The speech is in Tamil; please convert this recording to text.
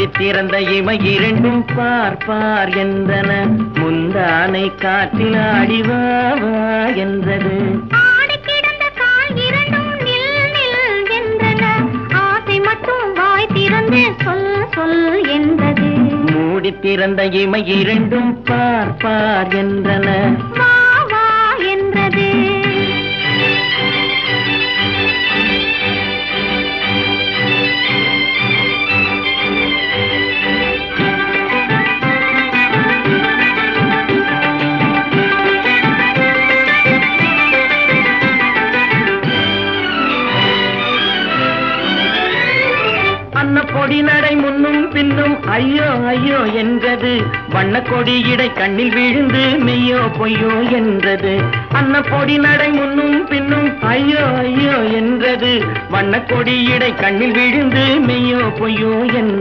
மூடி திறந்த இமை இரண்டும் பார் பார் என்றன, முந்தானை காற்றில் ஆடிவா வா என்றது. ஆடி கிடந்த கால் இரண்டும் நில் நில் என்றன, ஆசை மட்டும் வாய் திறந்து சொல் சொல் என்றது. மூடி திறந்த இமை இரண்டும் பார் பார் என்றன, வா வா என்றது. பொடி நடை முன்னும் பின்னும் ஐயோ ஐயோ என்றது, வண்ண கொடி இடை கண்ணில் விழுந்து மெய்யோ பொய்யோ என்றது. அன்ன பொடி நடை முன்னும் பின்னும் ஐயோ ஐயோ என்றது, வண்ண கொடி இடை கண்ணில் விழுந்து மெய்யோ பொய்யோ என்றது.